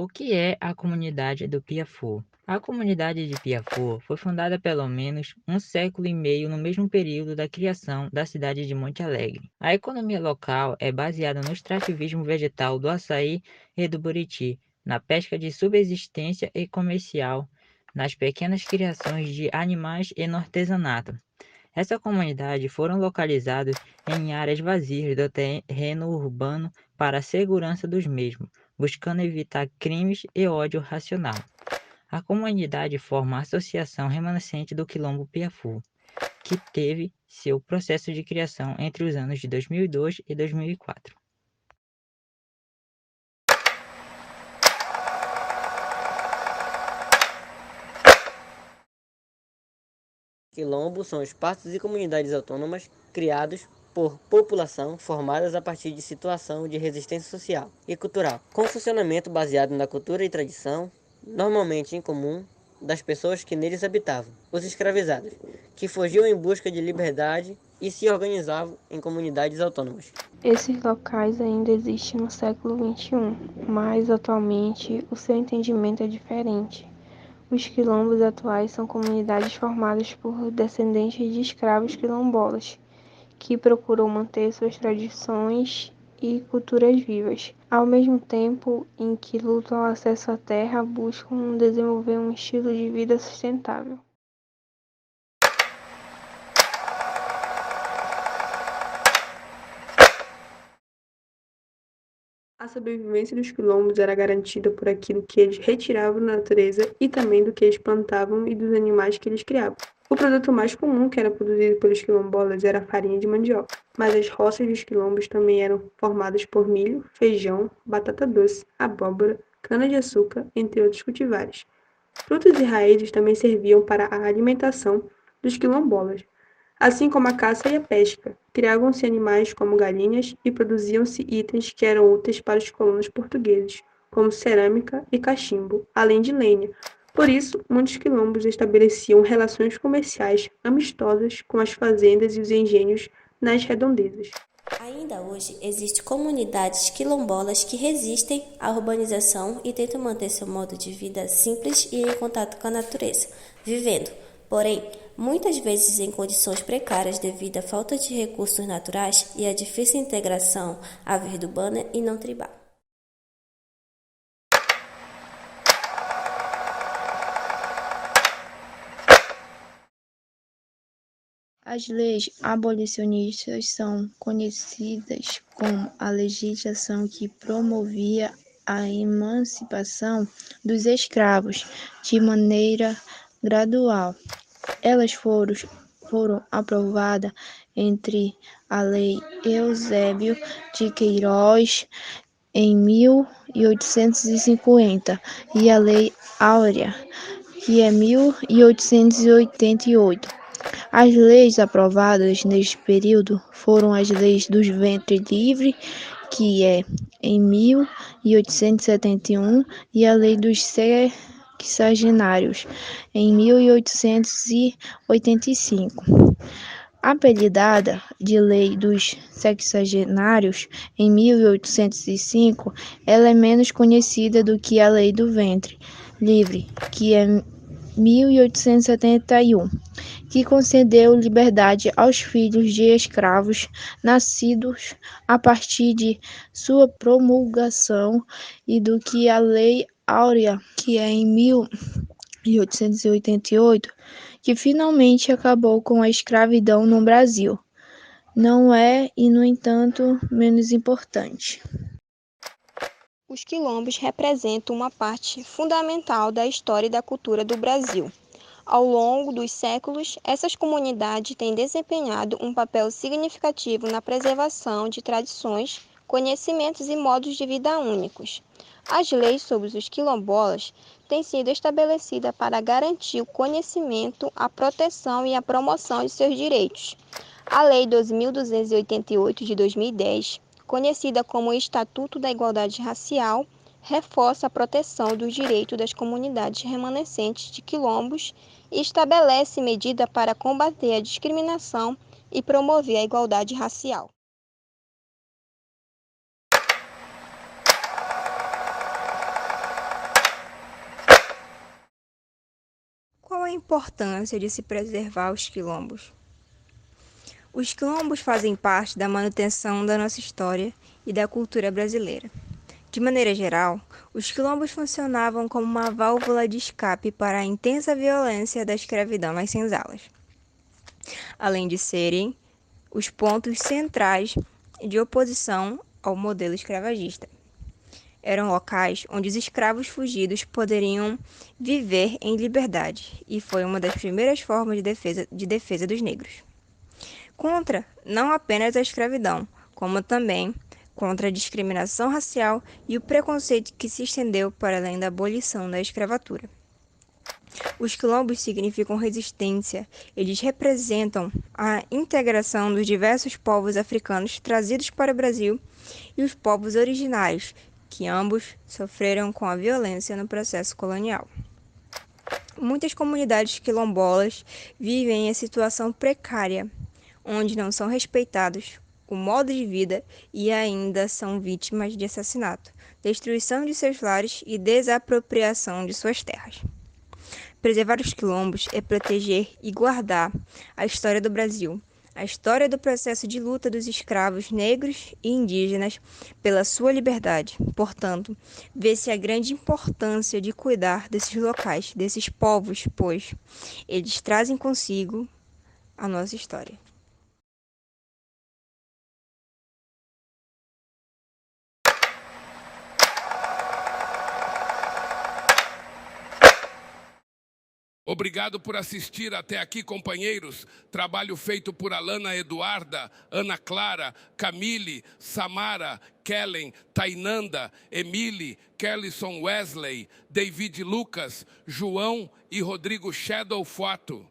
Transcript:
O que é a comunidade do Piafu? A comunidade de Piafu foi fundada pelo menos um século e meio no mesmo período da criação da cidade de Monte Alegre. A economia local é baseada no extrativismo vegetal do açaí e do buriti, na pesca de subsistência e comercial, nas pequenas criações de animais e no artesanato. Essa comunidade foram localizadas em áreas vazias do terreno urbano para a segurança dos mesmos, buscando evitar crimes e ódio racional. A comunidade forma a Associação Remanescente do Quilombo Piafu, que teve seu processo de criação entre os anos de 2002 e 2004. Quilombos são espaços e comunidades autônomas criados por população formadas a partir de situação de resistência social e cultural, com funcionamento baseado na cultura e tradição, normalmente em comum, das pessoas que neles habitavam, os escravizados, que fugiam em busca de liberdade e se organizavam em comunidades autônomas. Esses locais ainda existem no século XXI, mas atualmente o seu entendimento é diferente. Os quilombos atuais são comunidades formadas por descendentes de escravos quilombolas, que procuram manter suas tradições e culturas vivas, ao mesmo tempo em que lutam ao acesso à terra, buscam desenvolver um estilo de vida sustentável. A sobrevivência dos quilombos era garantida por aquilo que eles retiravam da natureza e também do que eles plantavam e dos animais que eles criavam. O produto mais comum que era produzido pelos quilombolas era a farinha de mandioca, mas as roças dos quilombos também eram formadas por milho, feijão, batata doce, abóbora, cana-de-açúcar, entre outros cultivares. Frutos e raízes também serviam para a alimentação dos quilombolas, assim como a caça e a pesca. Criavam-se animais como galinhas e produziam-se itens que eram úteis para os colonos portugueses, como cerâmica e cachimbo, além de lenha. Por isso, muitos quilombos estabeleciam relações comerciais amistosas com as fazendas e os engenhos nas redondezas. Ainda hoje existem comunidades quilombolas que resistem à urbanização e tentam manter seu modo de vida simples e em contato com a natureza, vivendo, porém, muitas vezes em condições precárias devido à falta de recursos naturais e à difícil integração à vida urbana e não tribal. As leis abolicionistas são conhecidas como a legislação que promovia a emancipação dos escravos de maneira gradual. Elas foram aprovadas entre a Lei Eusébio de Queiroz em 1850 e a Lei Áurea, que é 1888. As leis aprovadas neste período foram as leis dos ventre livre, que é em 1871, e a lei dos sexagenários, em 1885. Apelidada de Lei dos Sexagenários, em 1805, ela é menos conhecida do que a Lei do Ventre Livre, que é 1871, que concedeu liberdade aos filhos de escravos nascidos a partir de sua promulgação, e do que a Lei Áurea, que é em 1888, que finalmente acabou com a escravidão no Brasil. Não é, e no entanto, menos importante. Os quilombos representam uma parte fundamental da história e da cultura do Brasil. Ao longo dos séculos, essas comunidades têm desempenhado um papel significativo na preservação de tradições, conhecimentos e modos de vida únicos. As leis sobre os quilombolas têm sido estabelecidas para garantir o conhecimento, a proteção e a promoção de seus direitos. A Lei 12.288 de 2010, conhecida como Estatuto da Igualdade Racial, reforça a proteção dos direitos das comunidades remanescentes de quilombos e estabelece medidas para combater a discriminação e promover a igualdade racial. a importância de se preservar os quilombos? Os quilombos fazem parte da manutenção da nossa história e da cultura brasileira. De maneira geral, os quilombos funcionavam como uma válvula de escape para a intensa violência da escravidão nas senzalas, além de serem os pontos centrais de oposição ao modelo escravagista. Eram locais onde os escravos fugidos poderiam viver em liberdade e foi uma das primeiras formas de defesa dos negros. Contra não apenas a escravidão, como também contra a discriminação racial e o preconceito que se estendeu para além da abolição da escravatura. Os quilombos significam resistência, eles representam a integração dos diversos povos africanos trazidos para o Brasil e os povos originários, que ambos sofreram com a violência no processo colonial. Muitas comunidades quilombolas vivem em situação precária, onde não são respeitados o modo de vida e ainda são vítimas de assassinato, destruição de seus lares e desapropriação de suas terras. Preservar os quilombos é proteger e guardar a história do Brasil, a história do processo de luta dos escravos negros e indígenas pela sua liberdade. Portanto, vê-se a grande importância de cuidar desses locais, desses povos, pois eles trazem consigo a nossa história. Obrigado por assistir até aqui, companheiros. Trabalho feito por Alana Eduarda, Ana Clara, Camille, Samara, Kellen, Tainanda, Emily, Kellison Wesley, David Lucas, João e Rodrigo Shadow Foto.